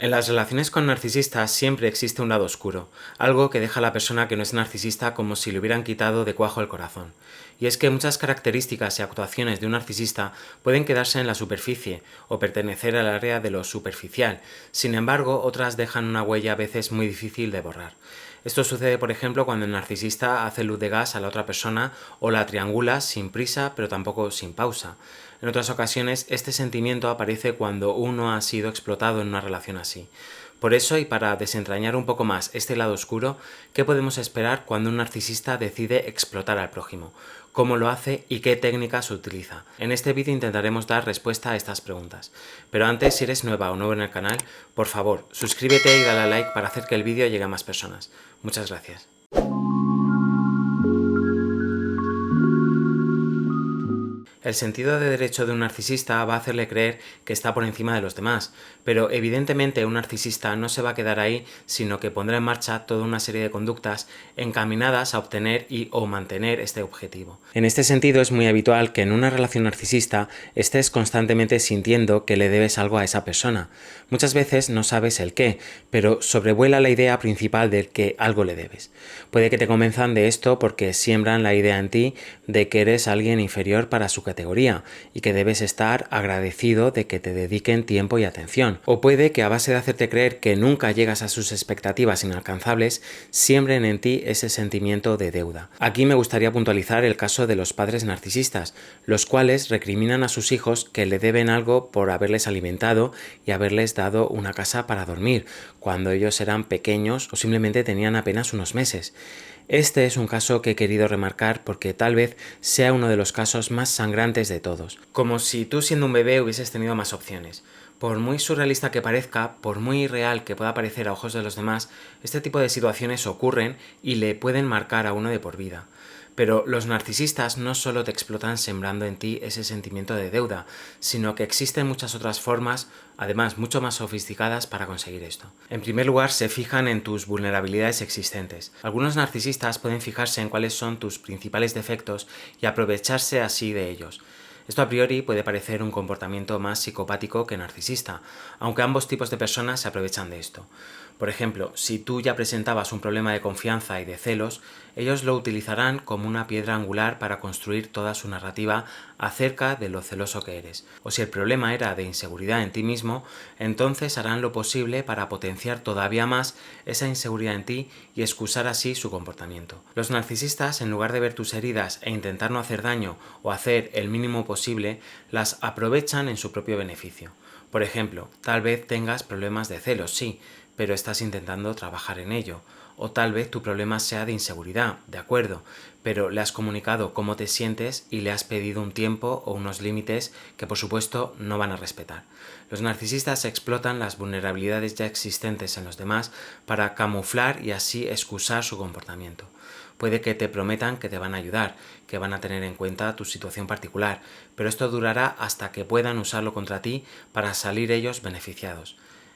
En las relaciones con narcisistas siempre existe un lado oscuro, algo que deja a la persona que no es narcisista como si le hubieran quitado de cuajo el corazón. Y es que muchas características y actuaciones de un narcisista pueden quedarse en la superficie o pertenecer al área de lo superficial, sin embargo otras dejan una huella a veces muy difícil de borrar. Esto sucede, por ejemplo, cuando el narcisista hace luz de gas a la otra persona o la triangula sin prisa pero tampoco sin pausa. En otras ocasiones, este sentimiento aparece cuando uno ha sido explotado en una relación así. Por eso, y para desentrañar un poco más este lado oscuro, ¿qué podemos esperar cuando un narcisista decide explotar al prójimo? ¿Cómo lo hace y qué técnicas utiliza? En este vídeo intentaremos dar respuesta a estas preguntas. Pero antes, si eres nueva o nuevo en el canal, por favor, suscríbete y dale a like para hacer que el vídeo llegue a más personas. Muchas gracias. El sentido de derecho de un narcisista va a hacerle creer que está por encima de los demás, pero evidentemente un narcisista no se va a quedar ahí, sino que pondrá en marcha toda una serie de conductas encaminadas a obtener y o mantener este objetivo. En este sentido es muy habitual que en una relación narcisista estés constantemente sintiendo que le debes algo a esa persona. Muchas veces no sabes el qué, pero sobrevuela la idea principal de que algo le debes. Puede que te convenzan de esto porque siembran la idea en ti de que eres alguien inferior para su categoría y que debes estar agradecido de que te dediquen tiempo y atención. O puede que a base de hacerte creer que nunca llegas a sus expectativas inalcanzables, siembren en ti ese sentimiento de deuda. Aquí me gustaría puntualizar el caso de los padres narcisistas, los cuales recriminan a sus hijos que le deben algo por haberles alimentado y haberles dado una casa para dormir, cuando ellos eran pequeños o simplemente tenían apenas unos meses. Este es un caso que he querido remarcar porque tal vez sea uno de los casos más sangrantes de todos. Como si tú siendo un bebé hubieses tenido más opciones. Por muy surrealista que parezca, por muy irreal que pueda parecer a ojos de los demás, este tipo de situaciones ocurren y le pueden marcar a uno de por vida. Pero los narcisistas no solo te explotan sembrando en ti ese sentimiento de deuda, sino que existen muchas otras formas, además mucho más sofisticadas, para conseguir esto. En primer lugar, se fijan en tus vulnerabilidades existentes. Algunos narcisistas pueden fijarse en cuáles son tus principales defectos y aprovecharse así de ellos. Esto a priori puede parecer un comportamiento más psicopático que narcisista, aunque ambos tipos de personas se aprovechan de esto. Por ejemplo, si tú ya presentabas un problema de confianza y de celos, ellos lo utilizarán como una piedra angular para construir toda su narrativa acerca de lo celoso que eres. O si el problema era de inseguridad en ti mismo, entonces harán lo posible para potenciar todavía más esa inseguridad en ti y excusar así su comportamiento. Los narcisistas, en lugar de ver tus heridas e intentar no hacer daño o hacer el mínimo posible, las aprovechan en su propio beneficio. Por ejemplo, tal vez tengas problemas de celos, sí, pero estás intentando trabajar en ello. O tal vez tu problema sea de inseguridad, de acuerdo, pero le has comunicado cómo te sientes y le has pedido un tiempo o unos límites que por supuesto no van a respetar. Los narcisistas explotan las vulnerabilidades ya existentes en los demás para camuflar y así excusar su comportamiento. Puede que te prometan que te van a ayudar, que van a tener en cuenta tu situación particular, pero esto durará hasta que puedan usarlo contra ti para salir ellos beneficiados.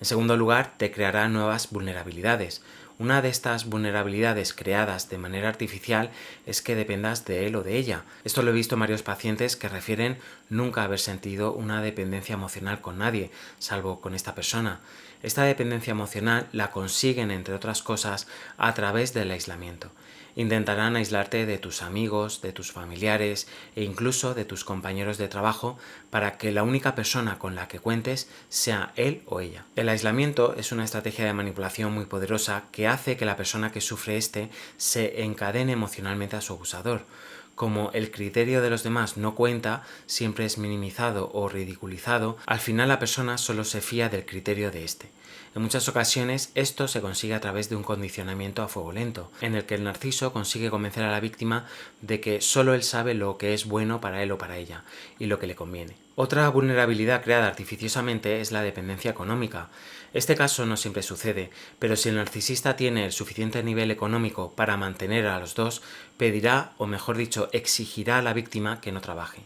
En segundo lugar, te creará nuevas vulnerabilidades. Una de estas vulnerabilidades creadas de manera artificial es que dependas de él o de ella. Esto lo he visto en varios pacientes que refieren nunca haber sentido una dependencia emocional con nadie, salvo con esta persona. Esta dependencia emocional la consiguen, entre otras cosas, a través del aislamiento. Intentarán aislarte de tus amigos, de tus familiares e incluso de tus compañeros de trabajo para que la única persona con la que cuentes sea él o ella. El aislamiento es una estrategia de manipulación muy poderosa que hace que la persona que sufre se encadene emocionalmente a su abusador. Como el criterio de los demás no cuenta, siempre es minimizado o ridiculizado, al final la persona solo se fía del criterio de este. En muchas ocasiones esto se consigue a través de un condicionamiento a fuego lento, en el que el narciso consigue convencer a la víctima de que solo él sabe lo que es bueno para él o para ella, y lo que le conviene. Otra vulnerabilidad creada artificiosamente es la dependencia económica. Este caso no siempre sucede, pero si el narcisista tiene el suficiente nivel económico para mantener a los dos, pedirá, o mejor dicho, exigirá a la víctima que no trabaje.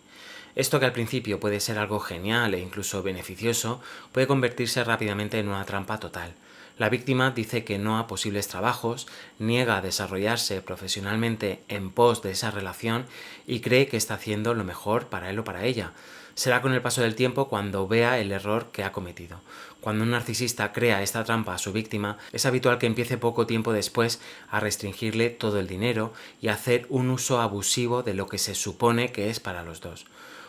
Esto, que al principio puede ser algo genial e incluso beneficioso, puede convertirse rápidamente en una trampa total. La víctima dice que no a posibles trabajos, niega a desarrollarse profesionalmente en pos de esa relación y cree que está haciendo lo mejor para él o para ella. Será con el paso del tiempo cuando vea el error que ha cometido. Cuando un narcisista crea esta trampa a su víctima, es habitual que empiece poco tiempo después a restringirle todo el dinero y a hacer un uso abusivo de lo que se supone que es para los dos.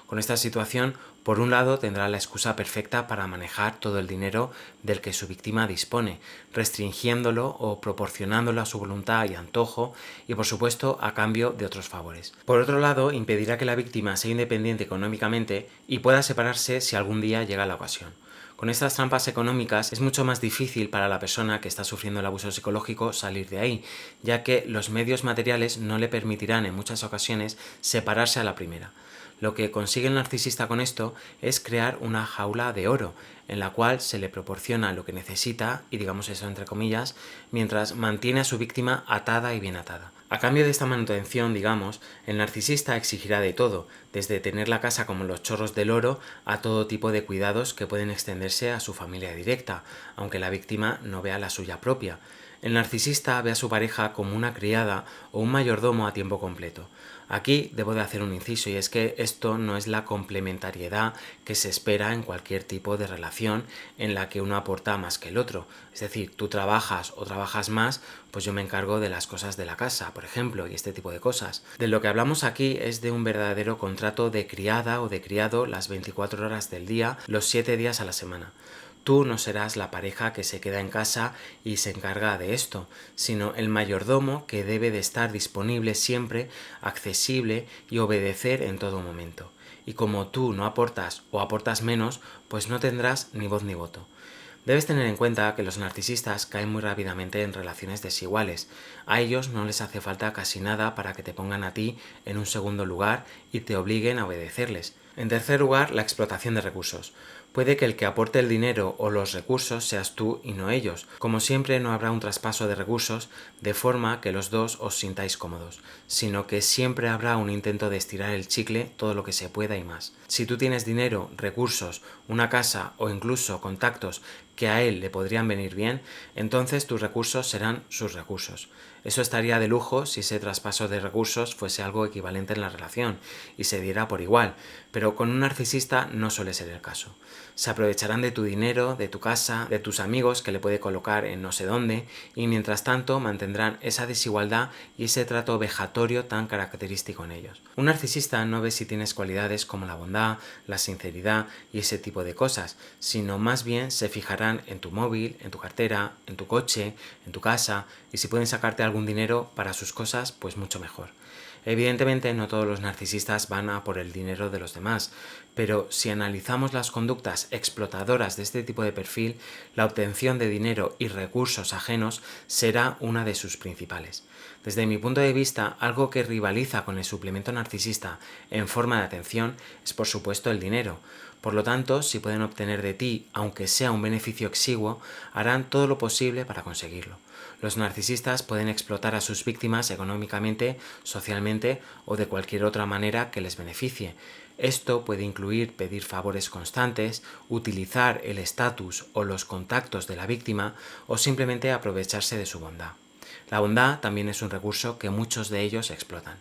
Con esta situación, por un lado, tendrá la excusa perfecta para manejar todo el dinero del que su víctima dispone, restringiéndolo o proporcionándolo a su voluntad y antojo, y por supuesto a cambio de otros favores. Por otro lado, impedirá que la víctima sea independiente económicamente y pueda separarse si algún día llega la ocasión. Con estas trampas económicas es mucho más difícil para la persona que está sufriendo el abuso psicológico salir de ahí, ya que los medios materiales no le permitirán en muchas ocasiones separarse a la primera. Lo que consigue el narcisista con esto es crear una jaula de oro, en la cual se le proporciona lo que necesita, y digamos eso entre comillas, mientras mantiene a su víctima atada y bien atada. A cambio de esta manutención, digamos, el narcisista exigirá de todo, desde tener la casa como los chorros del oro a todo tipo de cuidados que pueden extenderse a su familia directa, aunque la víctima no vea la suya propia. El narcisista ve a su pareja como una criada o un mayordomo a tiempo completo. Aquí debo de hacer un inciso, y es que esto no es la complementariedad que se espera en cualquier tipo de relación en la que uno aporta más que el otro. Es decir, tú trabajas o trabajas más, pues yo me encargo de las cosas de la casa, por ejemplo, y este tipo de cosas. De lo que hablamos aquí es de un verdadero contrato de criada o de criado las 24 horas del día, los 7 días a la semana. Tú no serás la pareja que se queda en casa y se encarga de esto, sino el mayordomo que debe de estar disponible siempre, accesible y obedecer en todo momento. Y como tú no aportas o aportas menos, pues no tendrás ni voz ni voto. Debes tener en cuenta que los narcisistas caen muy rápidamente en relaciones desiguales. A ellos no les hace falta casi nada para que te pongan a ti en un segundo lugar y te obliguen a obedecerles. En tercer lugar, la explotación de recursos. Puede que el que aporte el dinero o los recursos seas tú y no ellos. Como siempre, no habrá un traspaso de recursos de forma que los dos os sintáis cómodos, sino que siempre habrá un intento de estirar el chicle todo lo que se pueda y más. Si tú tienes dinero, recursos, una casa o incluso contactos que a él le podrían venir bien, entonces tus recursos serán sus recursos. Eso estaría de lujo si ese traspaso de recursos fuese algo equivalente en la relación y se diera por igual, pero con un narcisista no suele ser el caso. Se aprovecharán de tu dinero, de tu casa, de tus amigos que le puede colocar en no sé dónde, y mientras tanto mantendrán esa desigualdad y ese trato vejatorio tan característico en ellos. Un narcisista no ve si tienes cualidades como la bondad, la sinceridad y ese tipo de cosas, sino más bien se fijarán en tu móvil, en tu cartera, en tu coche, en tu casa, y si pueden sacarte algún dinero para sus cosas, pues mucho mejor. Evidentemente no todos los narcisistas van a por el dinero de los demás, pero si analizamos las conductas explotadoras de este tipo de perfil, la obtención de dinero y recursos ajenos será una de sus principales. Desde mi punto de vista, algo que rivaliza con el suplemento narcisista en forma de atención es por supuesto el dinero. Por lo tanto, si pueden obtener de ti, aunque sea un beneficio exiguo, harán todo lo posible para conseguirlo. Los narcisistas pueden explotar a sus víctimas económicamente, socialmente o de cualquier otra manera que les beneficie. Esto puede incluir pedir favores constantes, utilizar el estatus o los contactos de la víctima o simplemente aprovecharse de su bondad. La bondad también es un recurso que muchos de ellos explotan.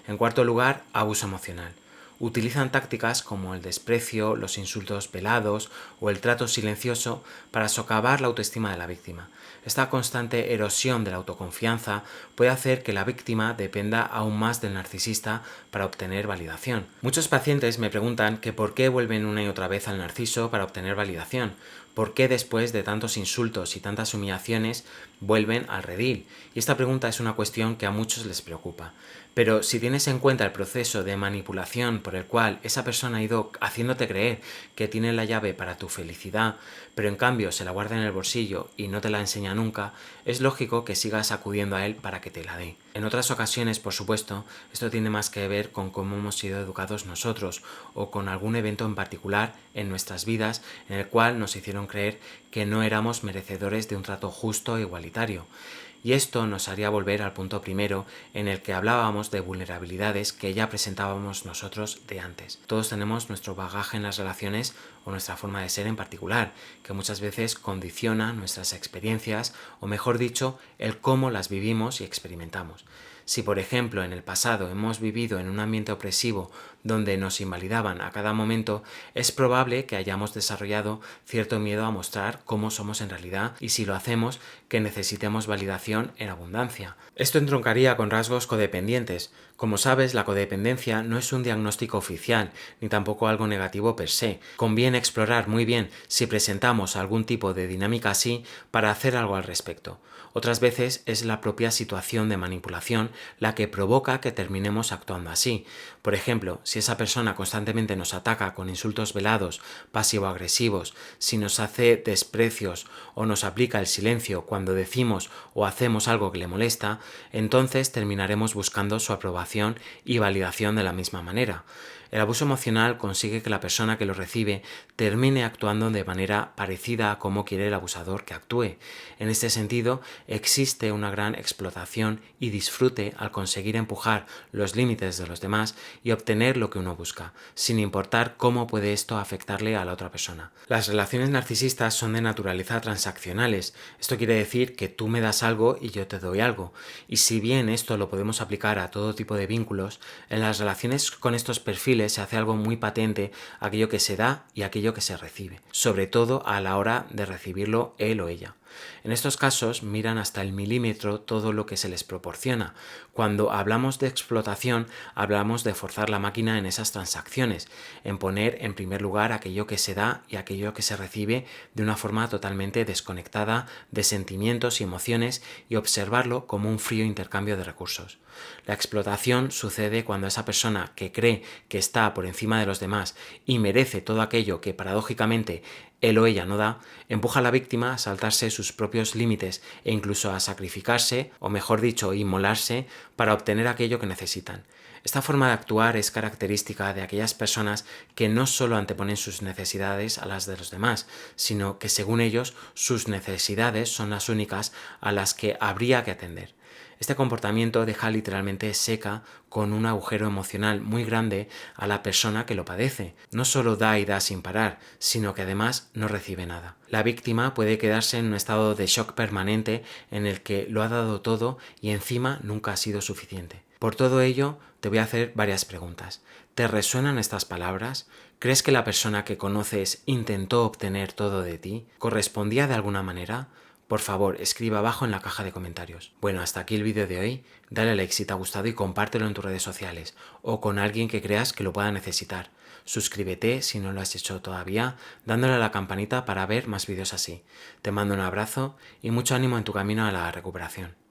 En cuarto lugar, abuso emocional. Utilizan tácticas como el desprecio, los insultos velados o el trato silencioso para socavar la autoestima de la víctima. Esta constante erosión de la autoconfianza puede hacer que la víctima dependa aún más del narcisista para obtener validación. Muchos pacientes me preguntan que por qué vuelven una y otra vez al narciso para obtener validación. ¿Por qué después de tantos insultos y tantas humillaciones vuelven al redil? Y esta pregunta es una cuestión que a muchos les preocupa. Pero si tienes en cuenta el proceso de manipulación por el cual esa persona ha ido haciéndote creer que tiene la llave para tu felicidad, pero en cambio se la guarda en el bolsillo y no te la enseña nunca, es lógico que sigas acudiendo a él para que te la dé. En otras ocasiones, por supuesto, esto tiene más que ver con cómo hemos sido educados nosotros o con algún evento en particular en nuestras vidas en el cual nos hicieron creer que no éramos merecedores de un trato justo e igualitario. Y esto nos haría volver al punto primero en el que hablábamos de vulnerabilidades que ya presentábamos nosotros de antes. Todos tenemos nuestro bagaje en las relaciones o nuestra forma de ser en particular, que muchas veces condiciona nuestras experiencias o mejor dicho, el cómo las vivimos y experimentamos. Si por ejemplo en el pasado hemos vivido en un ambiente opresivo donde nos invalidaban a cada momento, es probable que hayamos desarrollado cierto miedo a mostrar cómo somos en realidad y si lo hacemos, que necesitemos validación en abundancia. Esto entroncaría con rasgos codependientes. Como sabes, la codependencia no es un diagnóstico oficial, ni tampoco algo negativo per se. Conviene explorar muy bien si presentamos algún tipo de dinámica así para hacer algo al respecto. Otras veces es la propia situación de manipulación la que provoca que terminemos actuando así. Por ejemplo, si esa persona constantemente nos ataca con insultos velados, pasivo-agresivos, si nos hace desprecios o nos aplica el silencio cuando decimos o hacemos algo que le molesta, entonces terminaremos buscando su aprobación y validación de la misma manera. El abuso emocional consigue que la persona que lo recibe termine actuando de manera parecida a cómo quiere el abusador que actúe. En este sentido, existe una gran explotación y disfrute al conseguir empujar los límites de los demás y obtener lo que uno busca, sin importar cómo puede esto afectarle a la otra persona. Las relaciones narcisistas son de naturaleza transaccionales. Esto quiere decir que tú me das algo y yo te doy algo. Y si bien esto lo podemos aplicar a todo tipo de vínculos, en las relaciones con estos perfiles se hace algo muy patente aquello que se da y aquello que se recibe, sobre todo a la hora de recibirlo él o ella. En estos casos miran hasta el milímetro todo lo que se les proporciona. Cuando hablamos de explotación, hablamos de forzar la máquina en esas transacciones, en poner en primer lugar aquello que se da y aquello que se recibe de una forma totalmente desconectada de sentimientos y emociones y observarlo como un frío intercambio de recursos. La explotación sucede cuando esa persona que cree que está por encima de los demás y merece todo aquello que paradójicamente él o ella no da, empuja a la víctima a saltarse sus propios límites e incluso a sacrificarse, o mejor dicho, inmolarse, para obtener aquello que necesitan. Esta forma de actuar es característica de aquellas personas que no solo anteponen sus necesidades a las de los demás, sino que según ellos sus necesidades son las únicas a las que habría que atender. Este comportamiento deja literalmente seca con un agujero emocional muy grande a la persona que lo padece. No solo da y da sin parar, sino que además no recibe nada. La víctima puede quedarse en un estado de shock permanente en el que lo ha dado todo y encima nunca ha sido suficiente. Por todo ello, te voy a hacer varias preguntas. ¿Te resuenan estas palabras? ¿Crees que la persona que conoces intentó obtener todo de ti? ¿Correspondía de alguna manera? Por favor, escriba abajo en la caja de comentarios. Bueno, hasta aquí el vídeo de hoy. Dale like si te ha gustado y compártelo en tus redes sociales o con alguien que creas que lo pueda necesitar. Suscríbete si no lo has hecho todavía, dándole a la campanita para ver más vídeos así. Te mando un abrazo y mucho ánimo en tu camino a la recuperación.